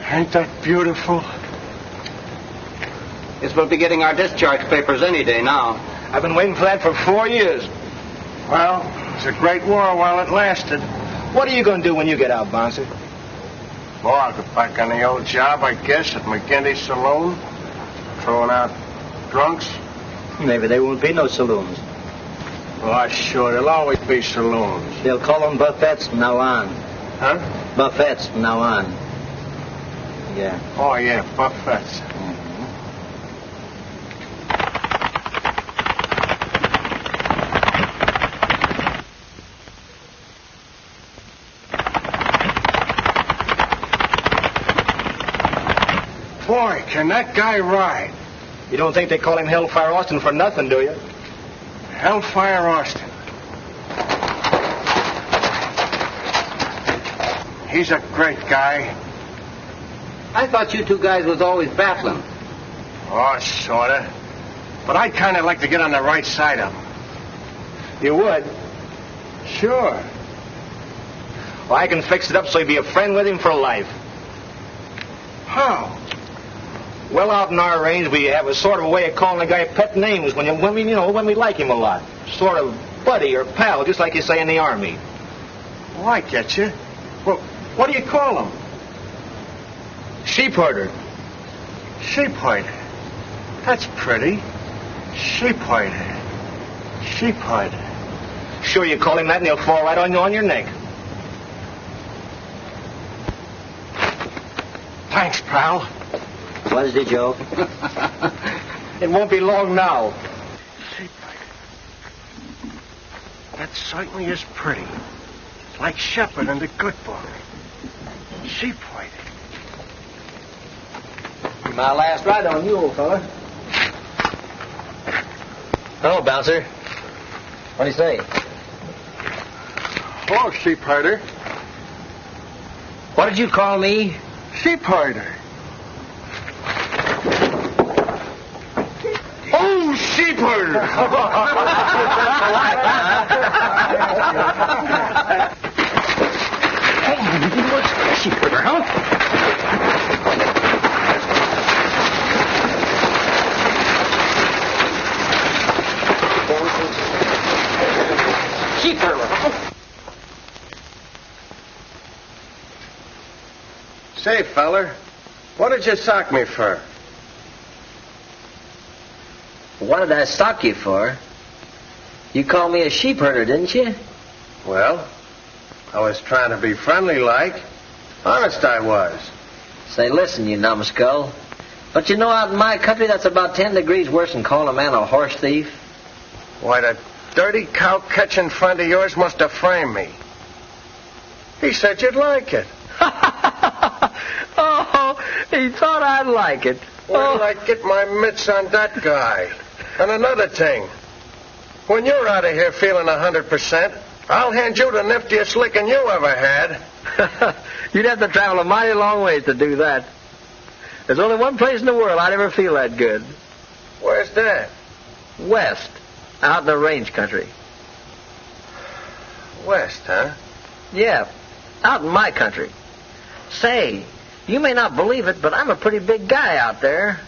Ain't that beautiful? Guess we'll be getting our discharge papers any day now. I've been waiting for that for 4 years. Well, it's a great war while it lasted. What are you going to do when you get out, Bouncer? Well, I'll get back on the old job, I guess, at McKinney's saloon. Throwing out drunks. Maybe there won't be no saloons. Oh, sure, there'll always be saloons. They'll call them buffets from now on. Huh? Buffets from now on. Yeah. Oh, yeah, buffets. Boy, can that guy ride. You don't think they call him Hellfire Austin for nothing, do you? Hellfire Austin. He's a great guy. I thought you two guys was always battling. Oh, sorta. But I'd kind of like to get on the right side of him. You would? Sure. Well, I can fix it up so you'll be a friend with him for life. How? Well, out in our range, we have a sort of a way of calling a guy pet names when we like him a lot. Sort of buddy or pal, just like you say in the Army. Oh, I get you. Well, what do you call him? Sheep herder. Sheep herder. That's pretty. Sheep herder. Sheep herder. Sure, you call him that and he'll fall right on your neck. Thanks, pal. What is it, Joe? It won't be long now. Sheep herder. That certainly is pretty. Like Shepherd in the Good Book. Sheep herder. My last ride on you, old fella. Hello, Bouncer. What do you say? Oh, sheep herder. What did you call me? Sheep herder. Oh, sheep herder. Sheep herder, huh? Sheep herder. Say, feller, what did you sock me for? What did I sock you for? You called me a sheep herder, didn't you? Well, I was trying to be friendly like. Honest I was. Say, listen, you numbskull. But you know out in my country that's about 10 degrees worse than calling a man a horse thief? Why, that dirty cow-catching friend of yours must have framed me. He said you'd like it. Oh, he thought I'd like it. Where did I get my mitts on that guy? And another thing. When you're out of here feeling 100%, I'll hand you the niftiest licking you ever had. You'd have to travel a mighty long ways to do that. There's only one place in the world I'd ever feel that good. Where's that? West. Out in the range country. West, huh? Yeah, out in my country. Say, you may not believe it, but I'm a pretty big guy out there.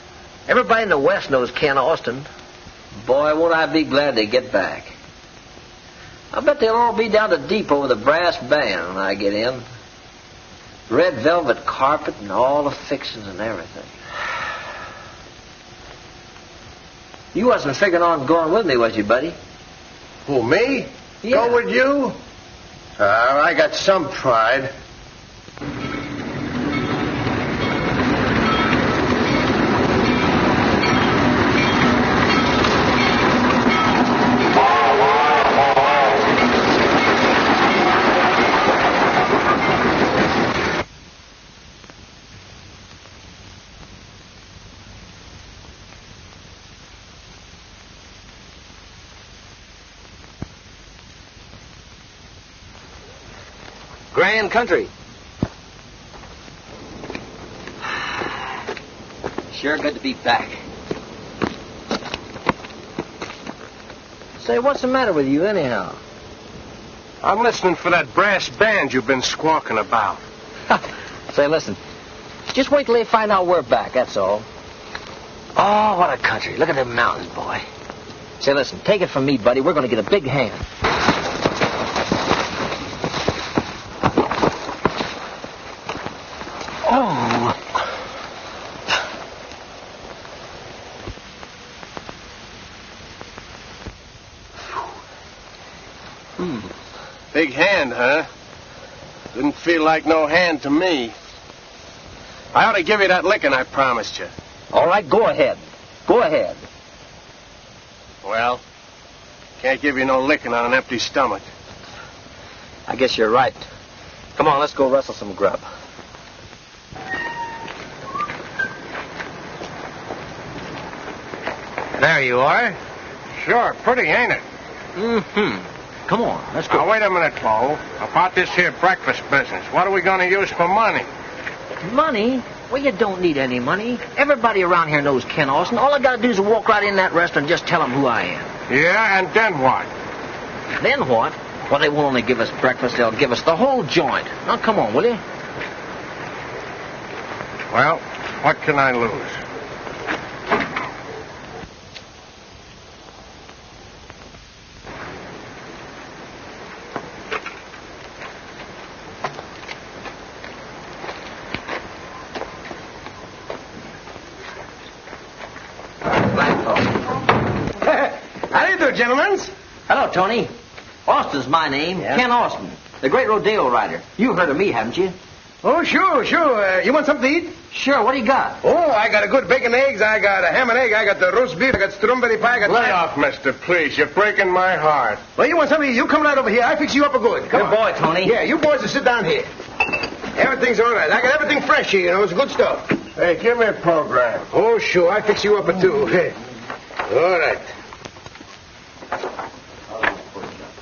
Everybody in the West knows Ken Austin. Boy, won't I be glad to get back. I bet they'll all be down to depot with a brass band when I get in. Red velvet carpet and all the fixings and everything. You wasn't figuring on going with me, was you, buddy? Who, me? Yeah. Go with you? I got some pride. grand country. Sure good to be back. Say, what's the matter with you anyhow? I'm listening for that brass band you've been squawking about. Say, listen. Just wait till they find out we're back, that's all. Oh, what a country. Look at them mountains, boy. Say, listen, take it from me, buddy. We're going to get a big hand. Oh. Big hand, huh? Didn't feel like no hand to me. I ought to give you that licking I promised you. All right, go ahead. Go ahead. Well, can't give you no licking on an empty stomach. I guess you're right. Come on, let's go rustle some grub. There you are. Sure, pretty, ain't it? Mm-hmm. Come on, let's go. Now, wait a minute, Bo. About this here breakfast business. What are we going to use for money? Money? Well, you don't need any money. Everybody around here knows Ken Austin. All I got to do is walk right in that restaurant and just tell them who I am. Yeah, and then what? Then what? Well, they won't only give us breakfast, they'll give us the whole joint. Now, come on, will you? Well, what can I lose? How do you do, gentlemen? Hello, Tony. Austin's my name. Yeah? Ken Austin, the great rodeo rider. You've heard of me, haven't you? Oh, sure. You want something to eat? Sure, what do you got? Oh, I got a good bacon eggs. I got a ham and egg. I got the roast beef. I got strawberry pie. I got... Lay off, mister, please. You're breaking my heart. Well, you want something? You come right over here. I fix you up a good. Come Good on. boy, Tony. Yeah, you boys will sit down here. Everything's all right. I got everything fresh here, you know. It's good stuff. Hey, give me a program. Oh, sure. I fix you up a two. Hey. All right.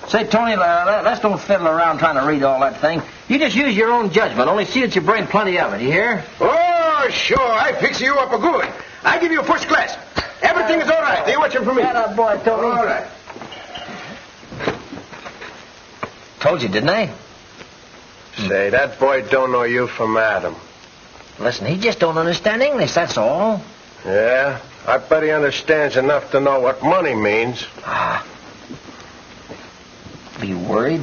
Say, Tony, let's don't fiddle around trying to read all that thing. You just use your own judgment. Only see that you bring plenty of it, you hear? Oh, sure. I fix you up a good. I give you a first class. Everything is all right. You watching for me. Shut up, boy, Tony. All right. Told you, didn't I? Say, that boy don't know you from Adam. Listen, he just don't understand English, that's all. Yeah? I bet he understands enough to know what money means. Ah. Be worried?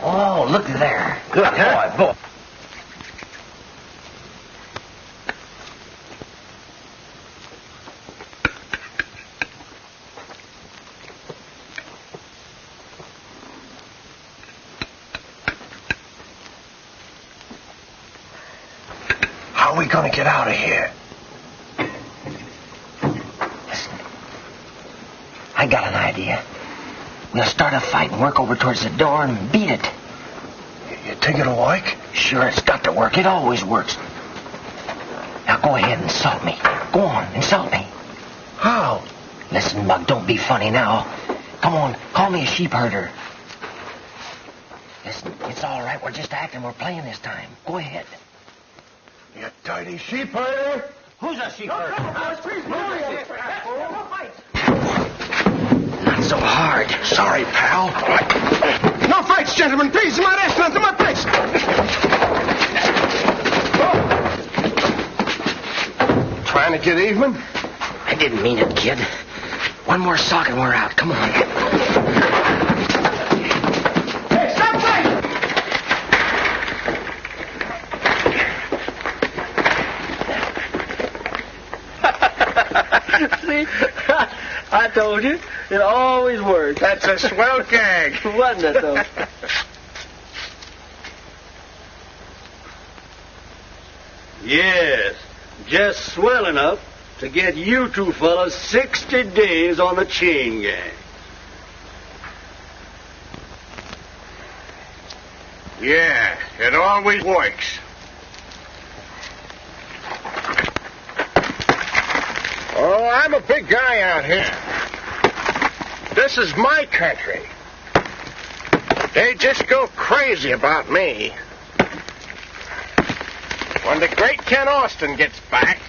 Oh, look there. Good, huh? Boy. How are we going to get out of here? Listen. I got an idea. We'll start a fight and work over towards the door and beat it. You think it'll work? Sure, it's got to work. It always works. Now go ahead and insult me. Go on, insult me. How? Listen, Mug, don't be funny now. Come on, call me a sheep herder. Listen, it's all right. We're just acting. We're playing this time. Go ahead. You dirty sheep herder? Who's a sheep herder? Please, Not so hard. Sorry, pal. no fights, gentlemen. Please, my restaurant, my place. Trying to get even? I didn't mean it, kid. One more sock and we're out. Come on. Hey, stop fighting! See? I told you. It always works. That's a swell gag. Wasn't it, though? Yes, just swell enough to get you two fellas 60 days on the chain gang. Yeah, it always works. Oh, I'm a big guy out here. This is my country. They just go crazy about me. When the great Ken Austin gets back,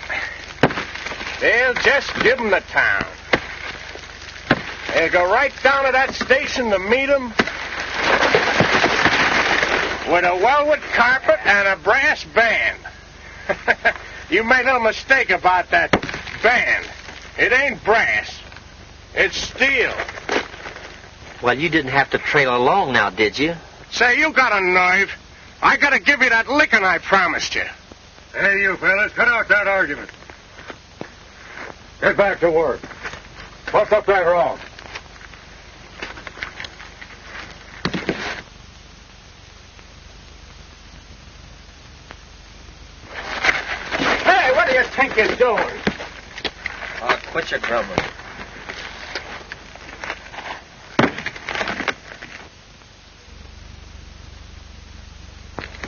they'll just give him the town. They'll go right down to that station to meet him with a velvet carpet and a brass band. You made no mistake about that band. It ain't brass. It's steel. Well, you didn't have to trail along now, did you? Say, you got a nerve. I gotta give you that licking I promised you. Hey, you fellas, cut out that argument. Get back to work. What's up that wrong? Hey, what do you think you're doing? Oh, quit your grumbling.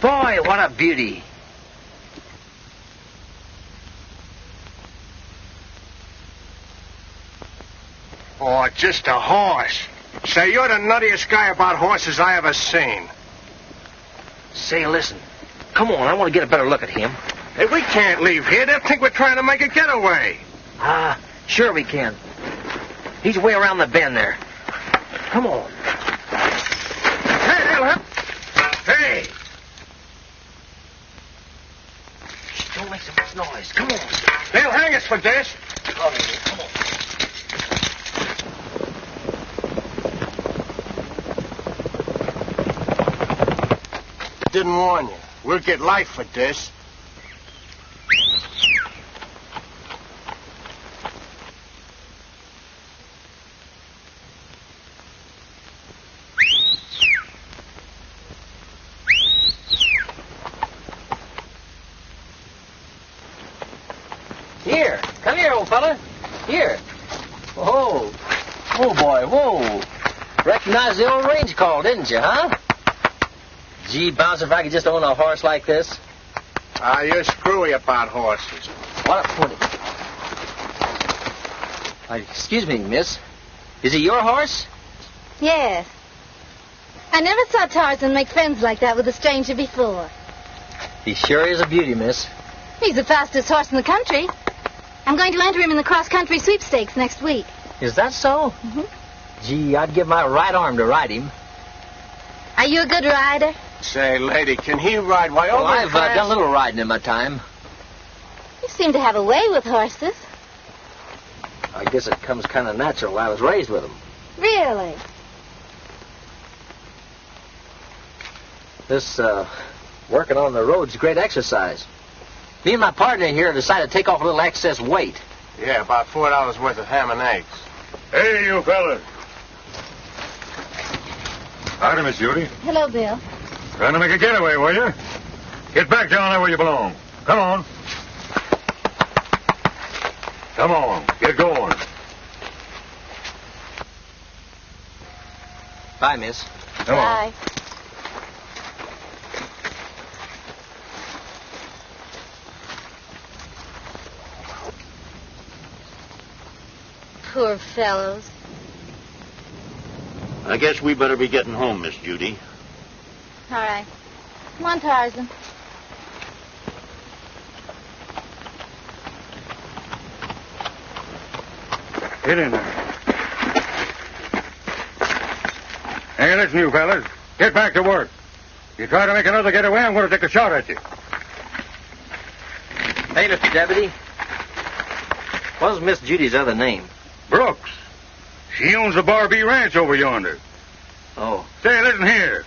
Boy, what a beauty. Oh, just a horse. Say, you're the nuttiest guy about horses I ever seen. Say, listen. Come on, I want to get a better look at him. Hey, we can't leave here. They'll think we're trying to make a getaway. Ah, sure we can. He's way around the bend there. Come on. Hey, they'll help. Hey! Shh, don't make so much noise. Come on. They'll hang us for this. Come on. Didn't warn you. We'll get life for this. Here. Come here, old fella. Here. Whoa. Oh, boy, whoa. Recognized the old range call, didn't you, huh? Gee, Bouncer, if I could just own a horse like this. You're screwy about horses. What a pony. Excuse me, miss. Is he your horse? Yes. I never saw Tarzan make friends like that with a stranger before. He sure is a beauty, miss. He's the fastest horse in the country. I'm going to enter him in the cross-country sweepstakes next week. Is that so? Mm-hmm. Gee, I'd give my right arm to ride him. Are you a good rider? Say, lady, can he ride? Why, Well, I've done a little riding in my time. You seem to have a way with horses. I guess it comes kind of natural. I was raised with them. Really? This, working on the road's great exercise. Me and my partner here decided to take off a little excess weight. Yeah, about $4 worth of ham and eggs. Hey, you fellas. Howdy, Miss Judy. Hello, Bill. Trying to make a getaway, were you? Get back down there where you belong. Come on. Come on. Get going. Bye, miss. Come on. Bye. Poor fellows. I guess we better be getting home, Miss Judy. All right. Come on, Tarzan. Get in there. Hey, listen, you fellas. Get back to work. If you try to make another getaway, I'm going to take a shot at you. Hey, Mr. Deputy. What was Miss Judy's other name? Brooks. She owns the Barbie Ranch over yonder. Oh. Say, listen here.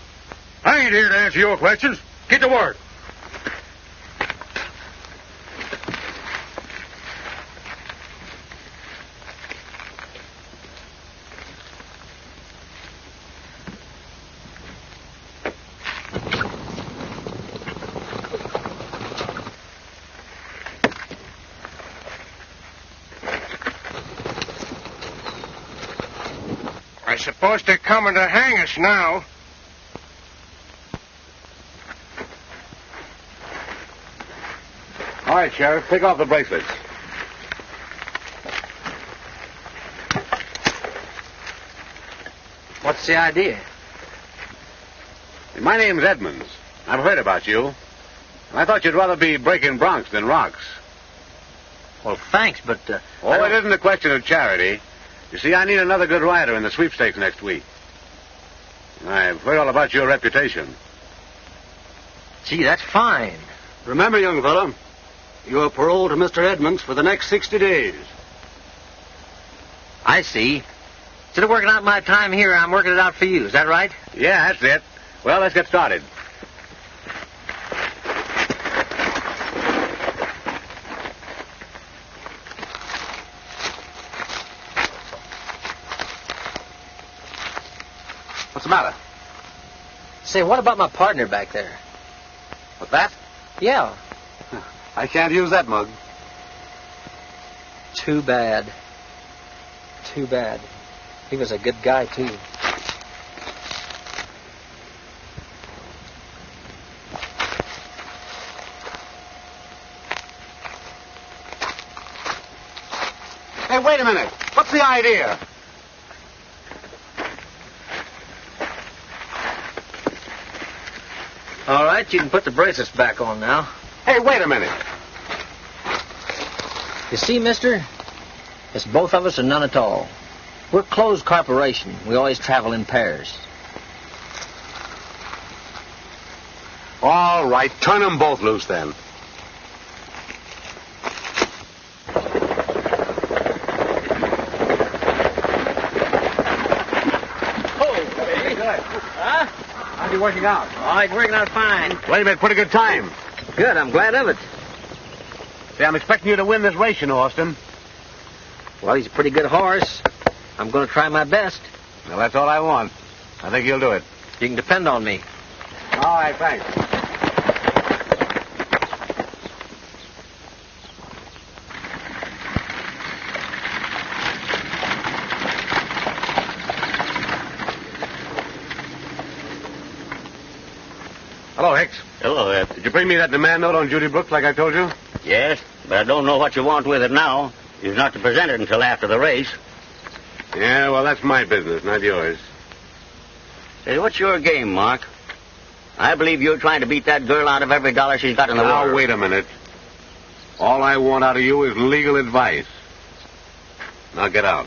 I ain't here to answer your questions. Get to work. I suppose they're coming to hang us now. All right, Sheriff, take off the bracelets. What's the idea? My name's Edmonds. I've heard about you. I thought you'd rather be breaking broncs than rocks. Well, thanks, but... it isn't a question of charity. You see, I need another good rider in the sweepstakes next week. I've heard all about your reputation. Gee, that's fine. Remember, young fella, you're paroled to Mr. Edmonds for the next 60 days. I see. Instead of working out my time here, I'm working it out for you. Is that right? Yeah, that's it. Well, let's get started. What's the matter? Say, what about my partner back there? What's that? Yeah. I can't use that mug. Too bad. Too bad. He was a good guy, too. Hey, wait a minute. What's the idea? All right, you can put the bracelets back on now. Hey, wait a minute. You see, mister? It's both of us or none at all. We're a closed corporation. We always travel in pairs. All right, turn them both loose then. How's he working out? Oh, he's working out fine. Well, you made pretty good time. Good, I'm glad of it. See, I'm expecting you to win this race, you know, Austin. Well, he's a pretty good horse. I'm going to try my best. Well, that's all I want. I think you'll do it. You can depend on me. All right, thanks. Hello, Hicks. Hello, Ed. Did you bring me that demand note on Judy Brooks like I told you? Yes, but I don't know what you want with it now. You're not to present it until after the race. Yeah, well, that's my business, not yours. Say, what's your game, Mark? I believe you're trying to beat that girl out of every dollar she's got in the world. Now, wait a minute. All I want out of you is legal advice. Now, get out.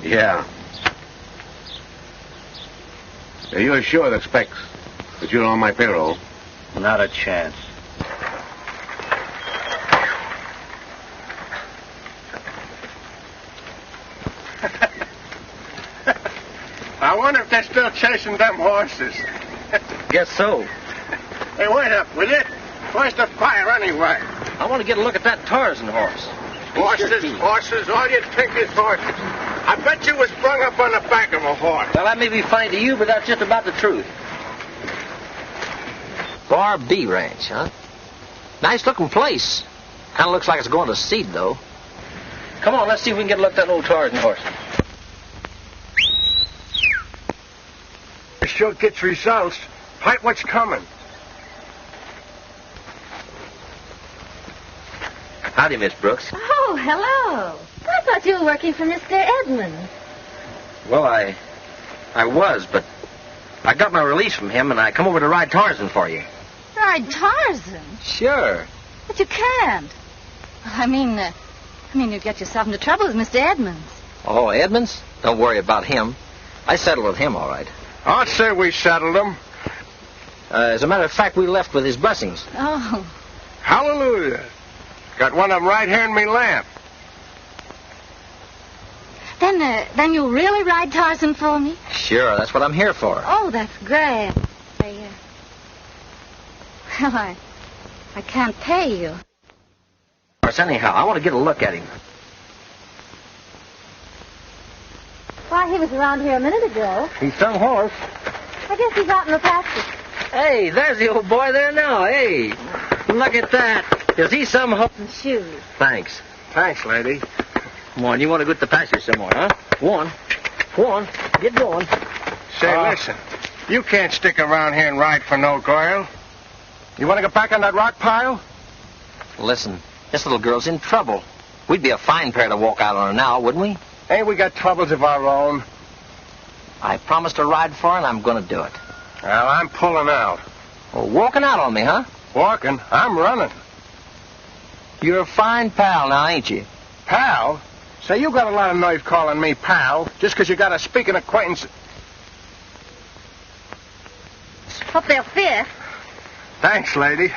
Yeah. You're sure that Specs, that you're on my payroll? Not a chance. I wonder if they're still chasing them horses. Guess so. Hey, wait up, will you? Where's the fire anyway? I want to get a look at that Tarzan horse. Horses, all you think is horses. I bet you was sprung up on the back of a horse. Well, that may be funny to you, but that's just about the truth. Bar B Ranch, huh? Nice looking place. Kind of looks like it's going to seed, though. Come on, let's see if we can get a look at that old Tarzan horse. It sure gets results. Fight what's coming. Howdy, Miss Brooks. Oh, hello. I thought you were working for Mr. Edmond. Well, I was, but I got my release from him, and I come over to ride Tarzan for you. Ride Tarzan? Sure. But you can't. I mean, you'd get yourself into trouble with Mr. Edmonds. Oh, Edmonds? Don't worry about him. I settled with him, all right. I'd say we settled him. As a matter of fact, we left with his blessings. Oh. Hallelujah. Got one of them right here in me lap. Then you'll really ride Tarzan for me? Sure, that's what I'm here for. Oh, that's great. Well, I can't pay you. Of course, anyhow, I want to get a look at him. Why, he was around here a minute ago. He's some horse. I guess he's out in the pasture. Hey, there's the old boy there now. Hey, look at that. Is he some horse? And shoes. Thanks. Thanks, lady. Come on, you want to go to the pasture somewhere, huh? Go on, get going. Say, listen, you can't stick around here and ride for no girl. You want to get back on that rock pile? Listen, this little girl's in trouble. We'd be a fine pair to walk out on her now, wouldn't we? Ain't we got troubles of our own? I promised to ride for her, and I'm going to do it. Well, I'm pulling out. Well, walking out on me, huh? Walking? I'm running. You're a fine pal now, ain't you? Pal? Say, you got a lot of nerve calling me pal, just 'cause you got a speaking acquaintance. Hope they'll fit. Thanks, lady.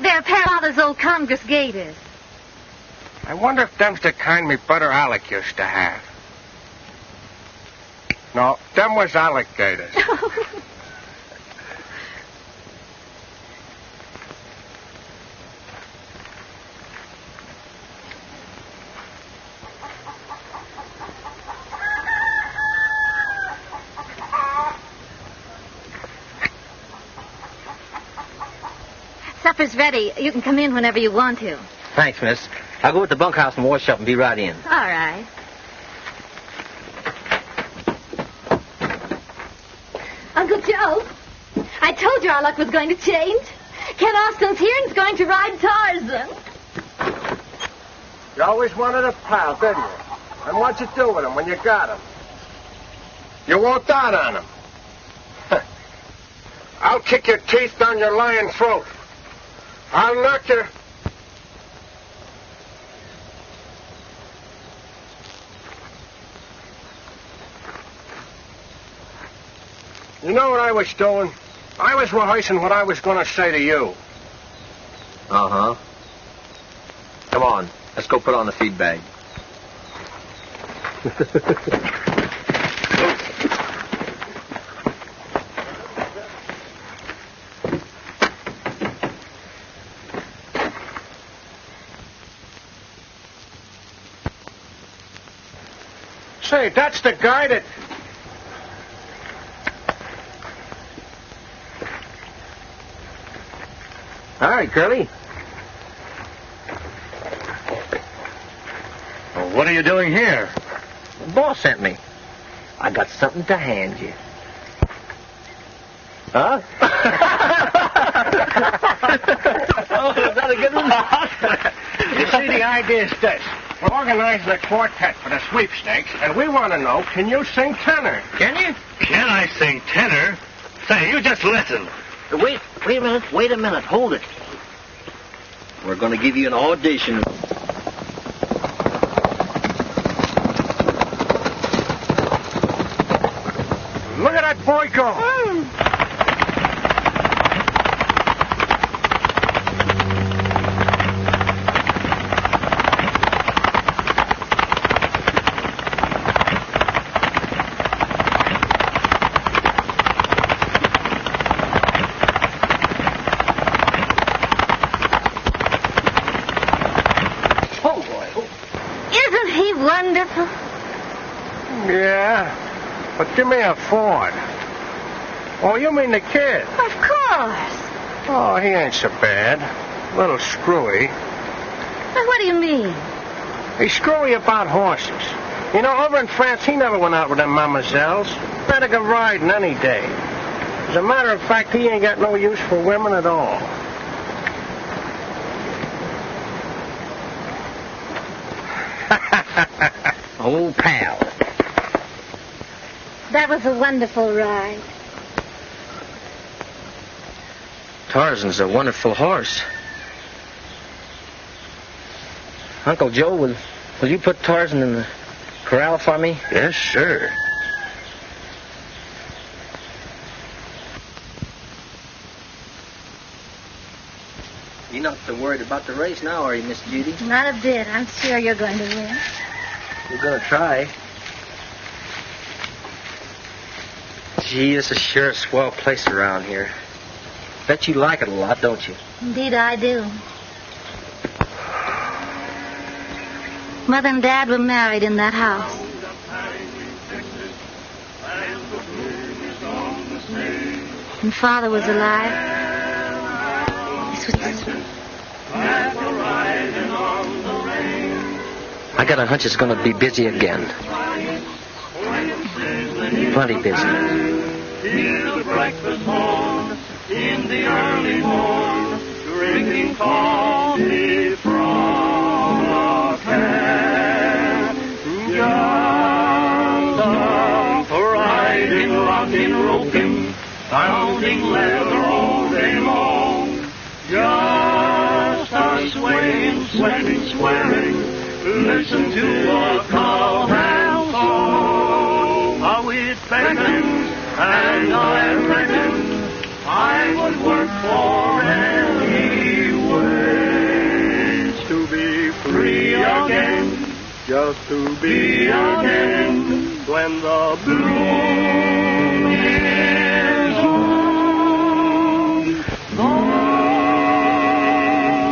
They're Father's old Congress gaiters. I wonder if them's the kind me brother Alec used to have. No, them was alligators. Supper's ready. You can come in whenever you want to. Thanks, miss. I'll go to the bunkhouse and wash up and be right in. All right. Uncle Joe, I told you our luck was going to change. Ken Austin's here and is going to ride Tarzan. You always wanted a pal, didn't you? And what'd you do with him when you got him? You walked out on him. I'll kick your teeth down your lying throat. I'll knock your... You know what I was doing? I was rehearsing what I was going to say to you. Uh-huh. Come on, let's go put on the feed bag. Say, that's the guy that... All right, Curley. Well, what are you doing here? The boss sent me. I got something to hand you. Huh? Oh, is that a good one? You see, the idea is this. We're organizing a quartet for the sweepstakes, and we want to know, can you sing tenor? Can you? Can I sing tenor? Say, you just listen. Wait a minute. Hold it. We're going to give you an audition. Look at that boy go. Wonderful. Yeah, but give me a Ford. Oh, you mean the kid? Of course. Oh, he ain't so bad. A little screwy. What do you mean? He's screwy about horses. You know, over in France, he never went out with them mademoiselles. Better go riding any day. As a matter of fact, he ain't got no use for women at all. Old pal. That was a wonderful ride. Tarzan's a wonderful horse. Uncle Joe, will you put Tarzan in the corral for me? Yes, sir. You're not so worried about the race now, are you, Miss Judy? Not a bit. I'm sure you're going to win. You're going to try. Gee, this is sure a swell place around here. Bet you like it a lot, don't you? Indeed I do. Mother and Dad were married in that house. And Father was alive. This was... I got a hunch it's going to be busy again. Plenty busy. Hear the breakfast horn in the early morn, drinking coffee from a can. Just riding, rocking, roping, pounding leather all day long. Just a swaying, sweating, swearing, listen to a cowhand song. How it beckons, and I reckon I would work for any ways to be free again, just to be again when the bloom is on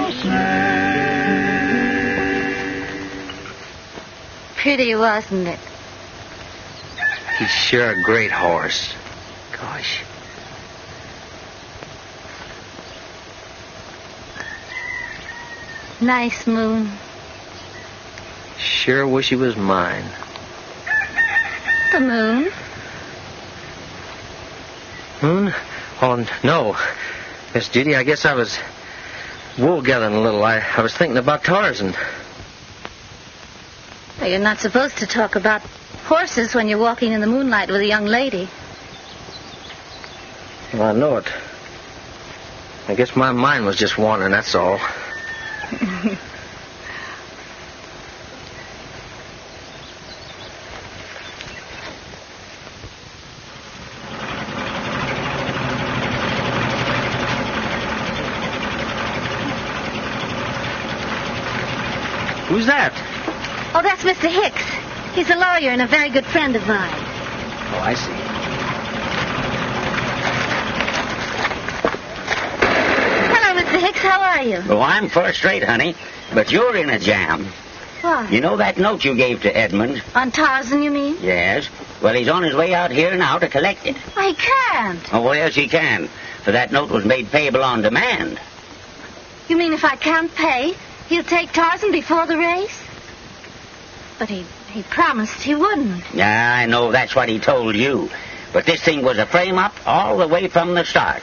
the sea. Pretty, wasn't it? He's sure a great horse. Gosh. Nice moon. Sure wish he was mine. The moon? Moon? Oh, no. Miss Judy, I guess I was wool gathering a little. I was thinking about Tarzan. Well, you're not supposed to talk about horses when you're walking in the moonlight with a young lady. Well, I know it. I guess my mind was just wandering, that's all. Who's that? Oh, that's Mr. Hicks. He's a lawyer and a very good friend of mine. Oh, I see. Hello, Mr. Hicks. How are you? Oh, I'm first rate, honey. But you're in a jam. Why? You know that note you gave to Edmond? On Tarzan, you mean? Yes. Well, he's on his way out here now to collect it. I can't. Oh, well, yes, he can. For that note was made payable on demand. You mean if I can't pay, he'll take Tarzan before the race? But he promised he wouldn't. Yeah, I know that's what he told you. But this thing was a frame-up all the way from the start.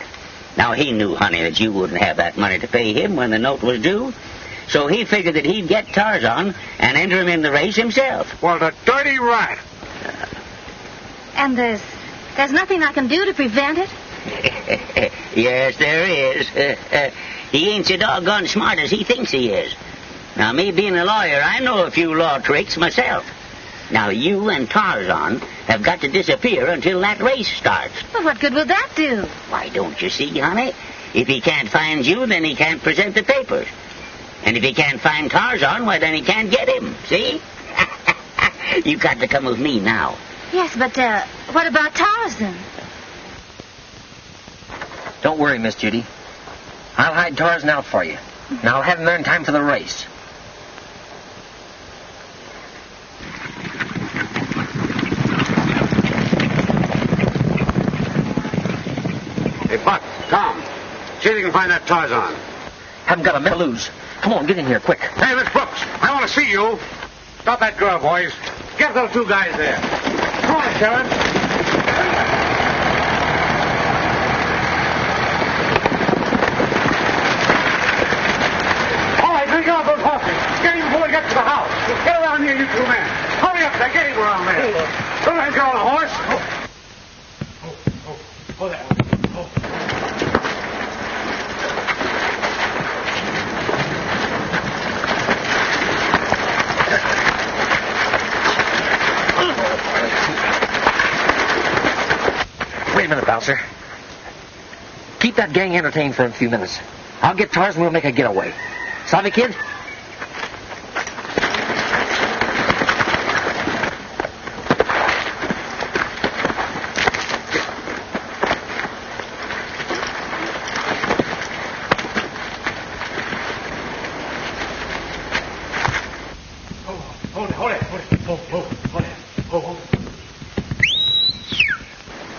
Now, he knew, honey, that you wouldn't have that money to pay him when the note was due. So he figured that he'd get Tarzan and enter him in the race himself. Well, the dirty rat. And there's nothing I can do to prevent it? Yes, there is. He ain't so doggone smart as he thinks he is. Now, me being a lawyer, I know a few law tricks myself. Now, you and Tarzan have got to disappear until that race starts. Well, what good will that do? Why, don't you see, honey? If he can't find you, then he can't present the papers. And if he can't find Tarzan, why, then he can't get him. See? You got to come with me now. Yes, but what about Tarzan? Don't worry, Miss Judy. I'll hide Tarzan out for you. And I'll have him there in time for the race. Hey, Buck, Tom, see if you can find that Tarzan. Haven't got a minute to lose. Come on, get in here, quick. Hey, Miss Brooks, I want to see you. Stop that girl, boys. Get those two guys there. Come on, Sheriff. All right, drink out those horses. Get him before he gets to the house. Get around here, you two men. Hurry up there. Get him around there. Don't let him get on the horse. Oh, there. Wait a minute, bouncer. Keep that gang entertained for a few minutes. I'll get Tarzan and we'll make a getaway. Savvy, kid?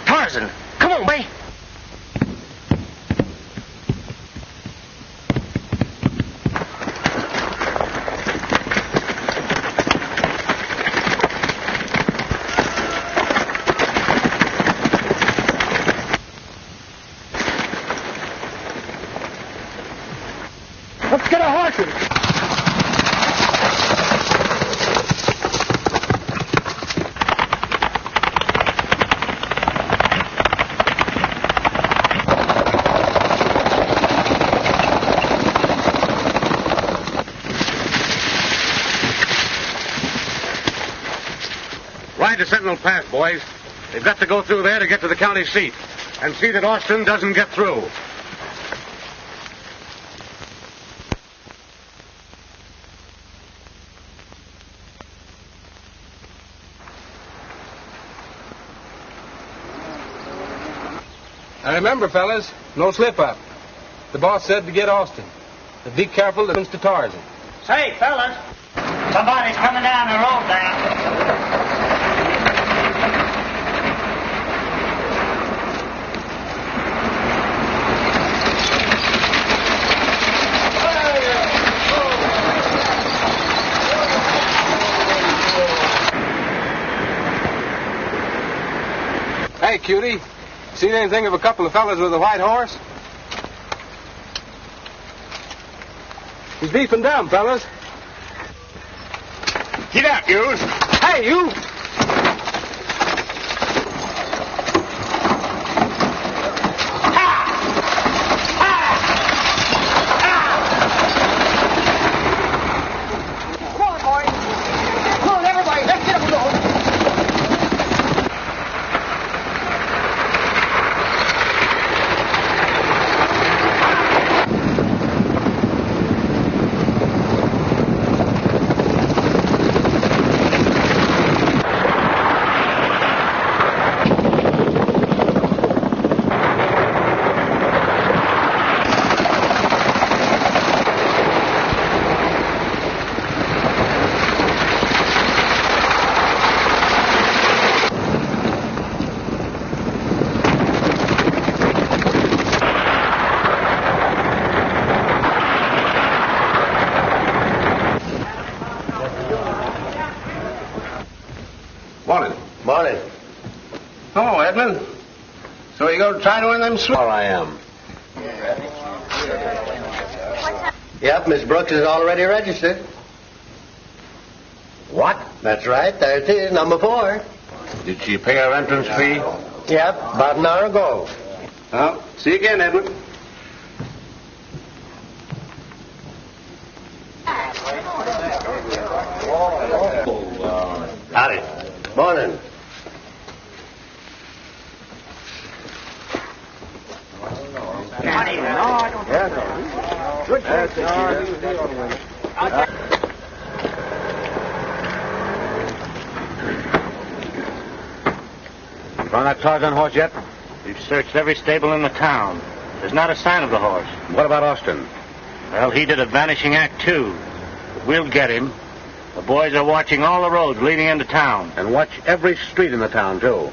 Tarzan, come on, boy. Hide the Sentinel Pass, boys. They've got to go through there to get to the county seat. And see that Austin doesn't get through. Now remember, fellas, no slip-up. The boss said to get Austin. But be careful that it's to Tarzan. Say, fellas, somebody's coming down the road there. Hey, cutie. Seen anything of a couple of fellas with a white horse? He's beef and dumb, fellas. Get out, you. Hey, you! Come on, boys. Come on, everybody. Let's get him going. Morning. Oh, Edmond. So you going to try to win them Sure I am. Yep, Miss Brooks is already registered. What? That's right. There it is, number 4. Did she pay her entrance fee? Yep, about an hour ago. Well, see you again, Edmond. Howdy. Morning. Found that Tarzan horse yet? We've searched every stable in the town. There's not a sign of the horse. What about Austin? Well, he did a vanishing act, too. But we'll get him. The boys are watching all the roads leading into town. And watch every street in the town, too.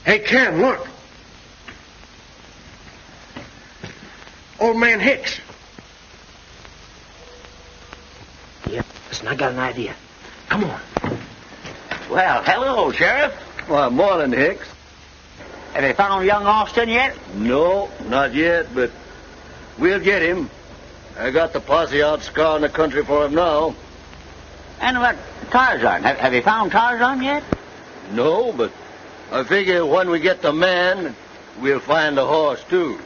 Hey, Ken, look. Old man Hicks. Yeah, listen, I got an idea. Come on. Well, hello, Sheriff. Why, morning, Hicks. Have they found young Austin yet? No, not yet, but we'll get him. I got the posse out scouring the country for him now. And what, Tarzan? Have you found Tarzan yet? No, but I figure when we get the man, we'll find the horse, too.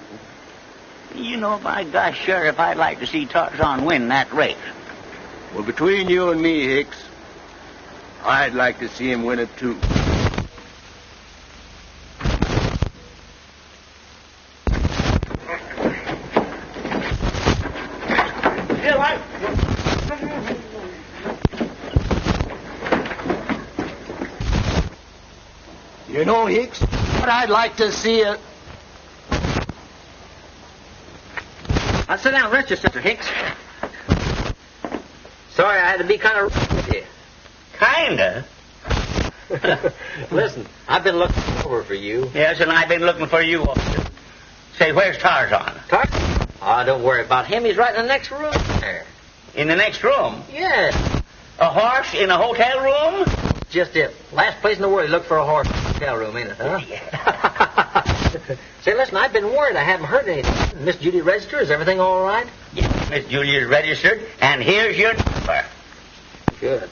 You know, by gosh, Sheriff, I'd like to see Tarzan win that race. Well, between you and me, Hicks, I'd like to see him win it, too. You know, Hicks, what I'd like to see a... Now sit down and rest yourself, Mr. Hicks. Sorry I had to be kind of rough with you. Kinda. Listen, I've been looking over for you. Yes, and I've been looking for you, Austin. Say, where's Tarzan? Tarzan? Oh, don't worry about him. He's right in the next room there. In the next room? Yeah. A horse in a hotel room? Just it. Last place in the world you look for a horse in a hotel room, ain't it, huh? Yeah. Say, listen, I've been worried. I haven't heard anything. Miss Judy registered? Is everything all right? Yes, Miss Judy is registered, and here's your number. Good.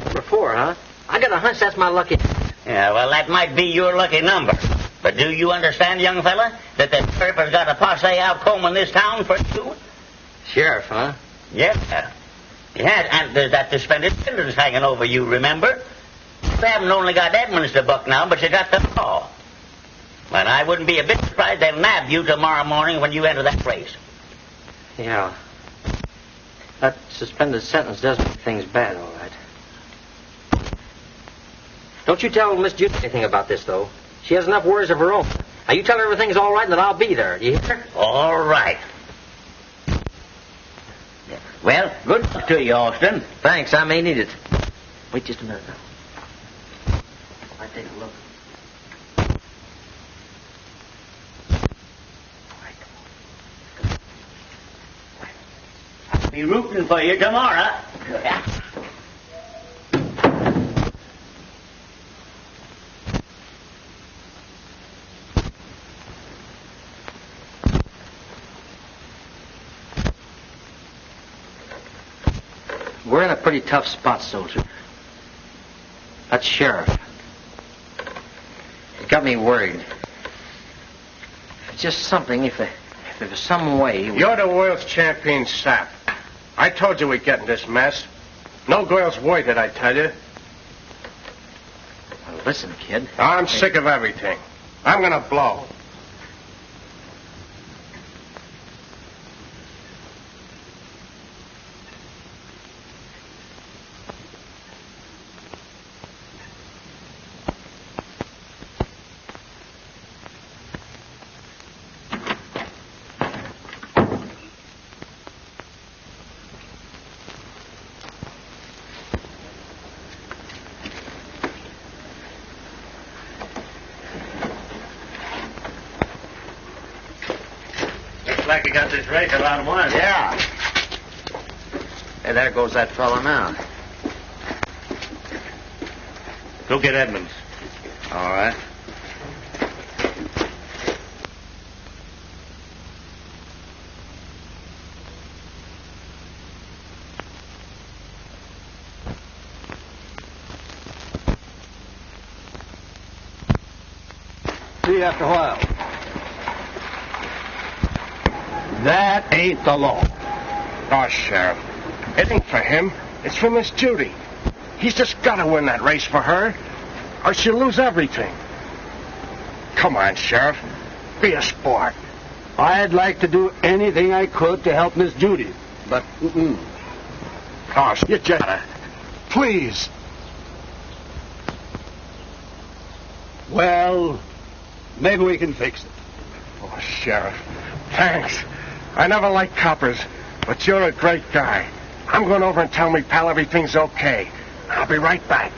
Number 4, huh? I got a hunch that's my lucky... Yeah, well, that might be your lucky number. But do you understand, young fella, that the sheriff has got a posse out combing this town for you? Sheriff, huh? Yes, sir. Yes, and there's that suspended sentence hanging over you, remember? They haven't only got Edmonds to buck now, but you got them all. But I wouldn't be a bit surprised they'll nab you tomorrow morning when you enter that race. Yeah. That suspended sentence does make things bad, all right. Don't you tell Miss Judy anything about this, though. She has enough worries of her own. Now, you tell her everything's all right and that I'll be there. You hear? All right. Well, good luck to you, Austin. Thanks, I may need it. Wait just a minute now. I take a look. I'll be rooting for you tomorrow. We're in a pretty tough spot, soldier. That sheriff. It got me worried. It's just something, if there was some way... You're the world's champion sap. I told you we'd get in this mess. No girl's worth it, I tell you. Well, listen, kid. I'm sick of everything. I'm gonna blow. Like you got this race a lot of money. Yeah. Hey, there goes that fella now. Go get Edmonds. All right. See you after a while. That ain't the law. Oh, Sheriff. It ain't for him. It's for Miss Judy. He's just got to win that race for her, or she'll lose everything. Come on, Sheriff. Be a sport. I'd like to do anything I could to help Miss Judy, but Oh, you just... Please. Well, maybe we can fix it. Oh, Sheriff. Thanks. I never liked coppers, but you're a great guy. I'm going over and tell me pal everything's okay. I'll be right back.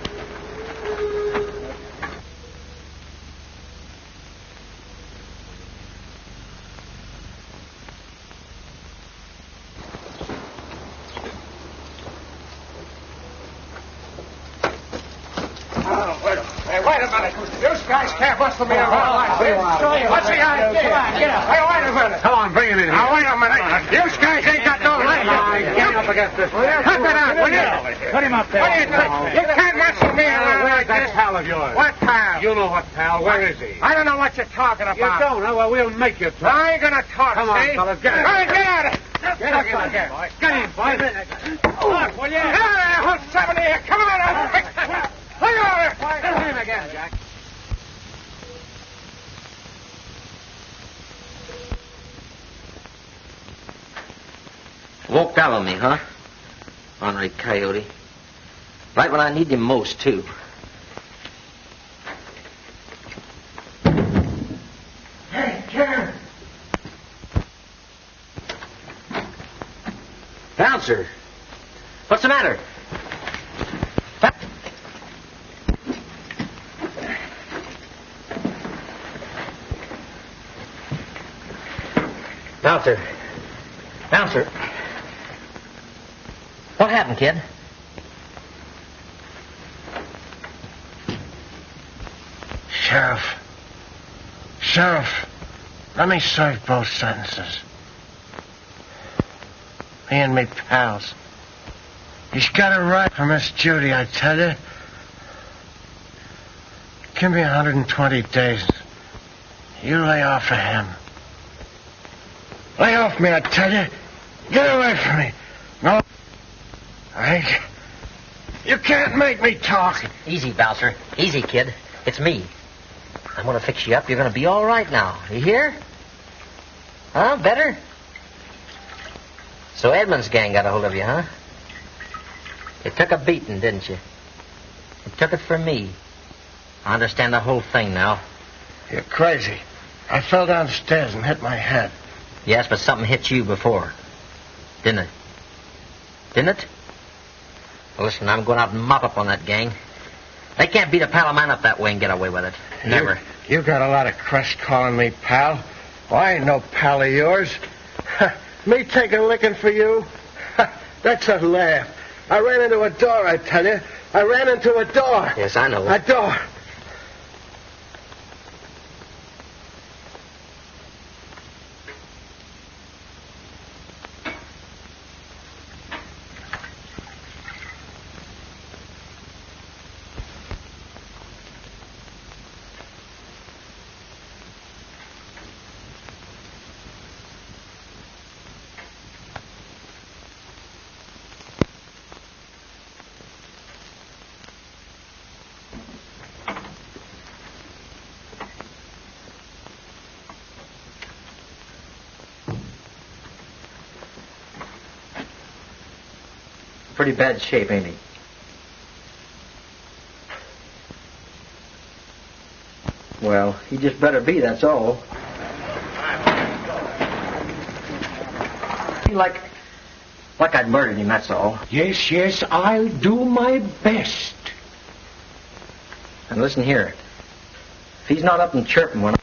Wait a minute. You guys can't bustle me around like this. What's the idea? Get up. Hey, wait a minute. Come on, bring him in here. Now, wait a minute. You guys ain't got no legs. Get up against this. Cut it out, will you? Put him up there. What do you think? You can't muscle me around like That this. pal of yours. What pal? You know what pal. Where is he? I don't know what you're talking about. You don't know? Well, we'll make you talk. I ain't gonna talk, Come on, see? fellas, get in. All right, get out of it. Get up here, boy. Get in, boy. Look, will you? Get out of there, who's 70 here? Come on, look over. Get him again, Jack. Won't down on me, huh? Ornery coyote. Right when I need him most, too. Hey, Karen. Bouncer! What's the matter? Bouncer. Bouncer. What happened, kid? Sheriff, let me serve both sentences. Me and me pals. He's got a right for Miss Judy, I tell you. Give me 120 days. You lay off of him. Lay off me, I tell you. Get away from me. No. I You can't make me talk. Easy, Bouncer. Easy, kid. It's me. I'm going to fix you up. You're going to be all right now. You hear? Huh? Better? So Edmond's gang got a hold of you, huh? You took a beating, didn't you? You took it from me. I understand the whole thing now. You're crazy. I fell downstairs and hit my head. Yes, but something hit you before. Didn't it? Didn't it? Well, listen, I'm going out and mop up on that gang. They can't beat a pal of mine up that way and get away with it. Never. You got a lot of crush calling me pal. Well, I ain't no pal of yours. Me take a licking for you? That's a laugh. I ran into a door, I tell you. I ran into a door. Yes, I know. A door. Pretty bad shape, ain't he? Well, he just better be, that's all. Like I'd murdered him, that's all. Yes, I'll do my best. And listen here. If he's not up and chirping when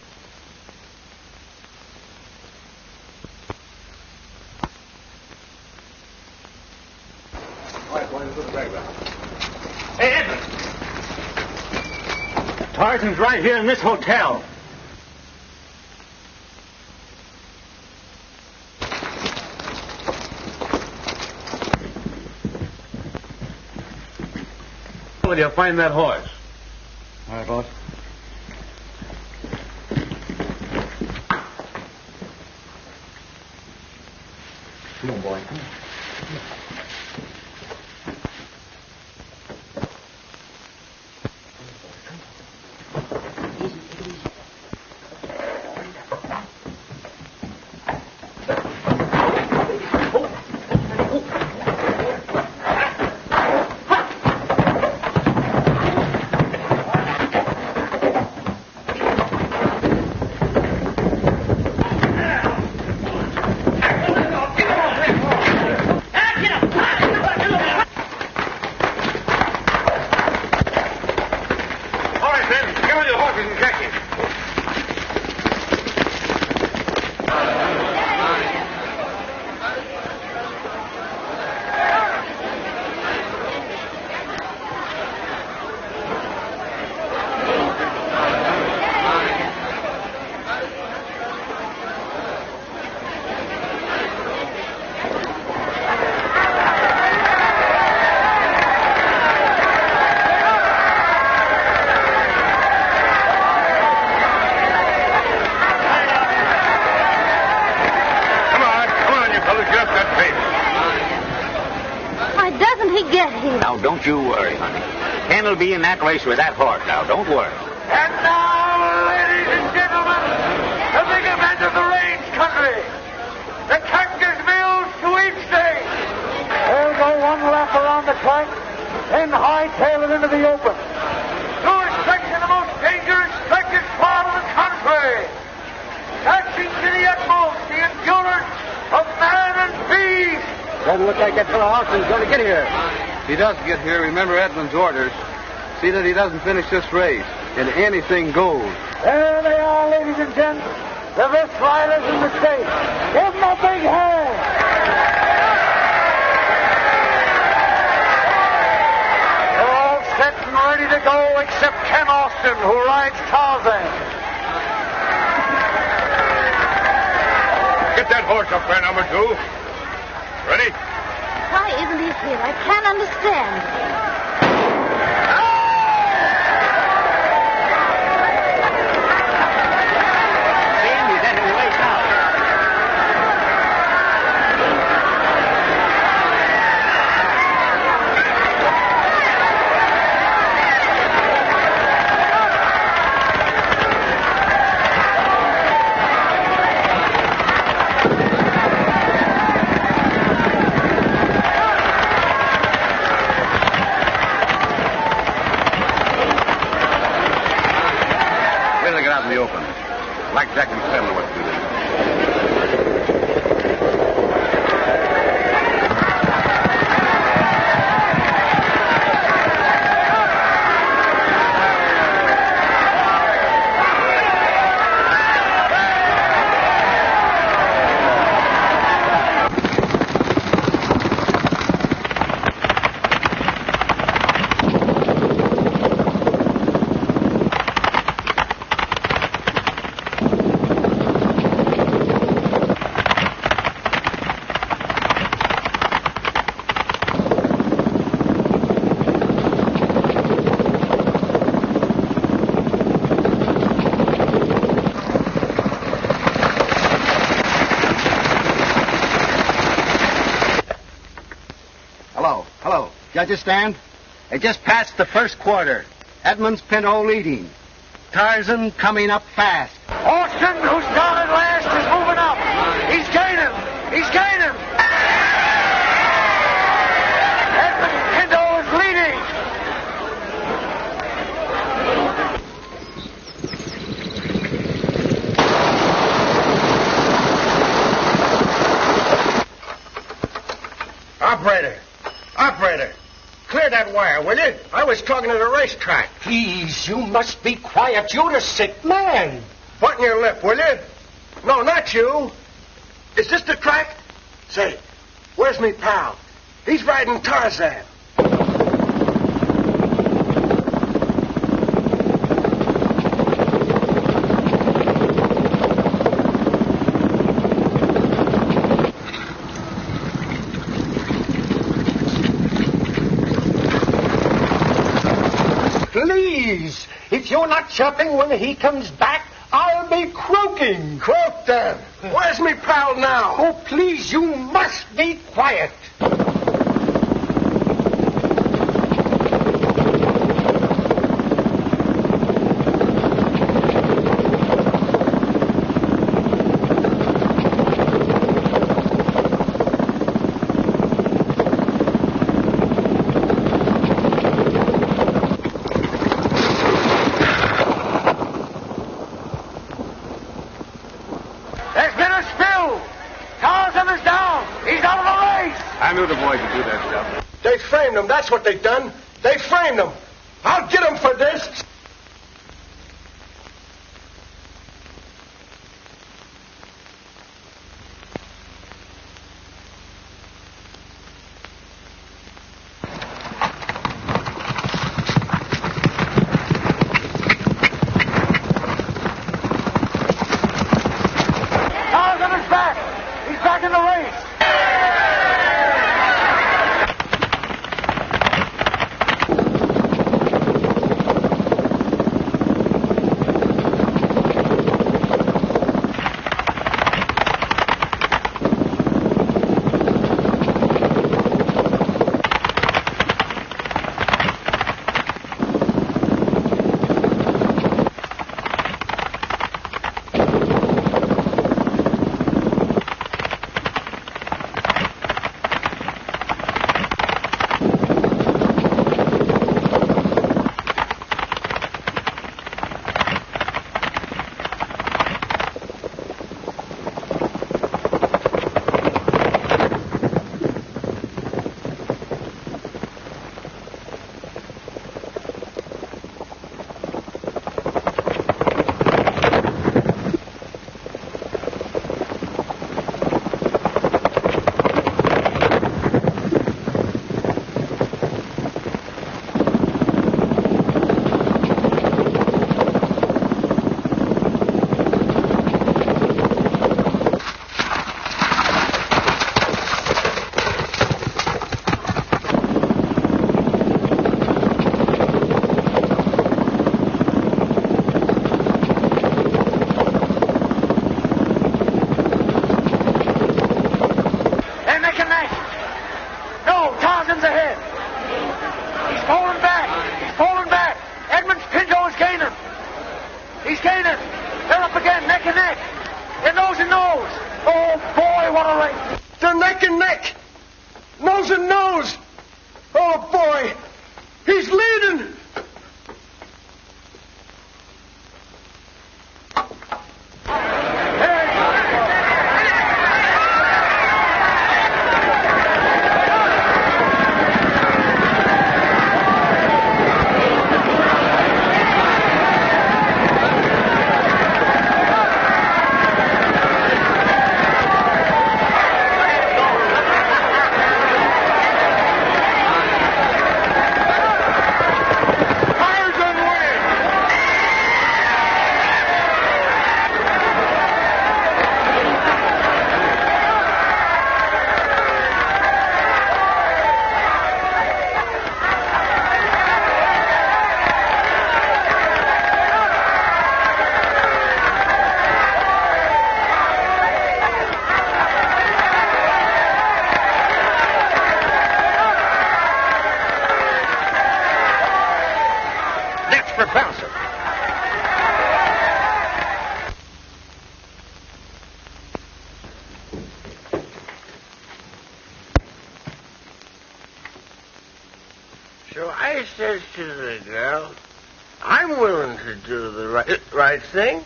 Hey, Edmond! Tarzan's right here in this hotel. Will you find that horse? All right, boss. Come on, boy. Come on. Now, don't you worry, honey. Ken will be in that race with that horse now. Don't worry. And now, ladies and gentlemen, the big event of the range country, the Cactusville sweepstakes. They'll go one lap around the track, then hightail it into the open. Through a section of the most dangerous, treacherous part of the country. Taxing to the utmost the endurance of man and beast. Doesn't look like that fellow Austin's going to get here. If he does get here, remember Edmond's orders. See that he doesn't finish this race, and anything goes. There they are, ladies and gents. The best riders in the state. Give them a big hand. They're all set and ready to go except Ken Austin, who rides Tarzan. Get that horse up there, number 2. Ready? Why isn't he here? I can't understand. Hello. Judges stand. They just passed the first quarter. Edmonds Pinto leading. Tarzan coming up fast. Austin, who started last, is moving up. He's gaining. Edmond Pinto is leading. Operator, clear that wire, will you? I was talking to the racetrack. Please, you must be quiet. You're a sick man. Button your lip, will you? No, not you. Is this the track? Say, where's me pal? He's riding Tarzan. Please, if you're not chirping when he comes back, I'll be croaking. Croak then. Where's me pal now? Oh, please, you must be quiet. There's been a spill. Tarzan is down. He's out of the race. I knew the boy could do that stuff. They framed him. That's what they done. They framed him. I'll get him for this. Tarzan is back. He's back in the race. They're neck and neck. Nose and nose. Oh, boy. He's leading. So I says to the girl, I'm willing to do the right thing.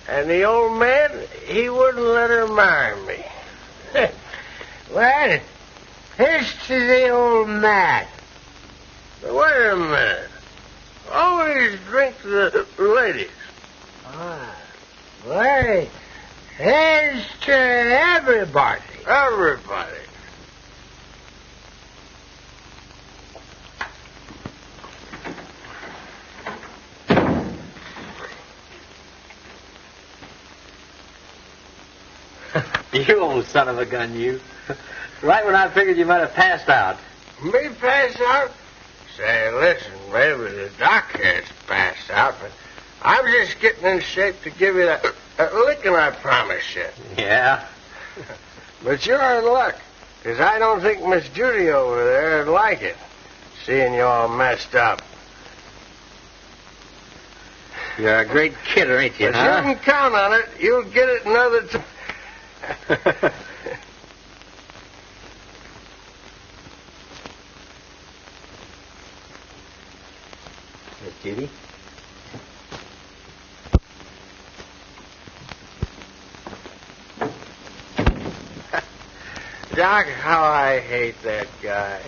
And the old man, he wouldn't let her marry me. Well, here's to the old man. Wait a minute. Always drink the ladies. Ah, well, here's to everybody. Everybody. You old son of a gun, you. Right when I figured you might have passed out. Me pass out? Say, listen, maybe the doc has passed out, but I'm just getting in shape to give you that licking I promised you. Yeah? But you're in luck, because I don't think Miss Judy over there would like it, seeing you all messed up. You're a great kidder, ain't you, But you can count on it. You'll get it another time. Miss Judy? Doc, how I hate that guy.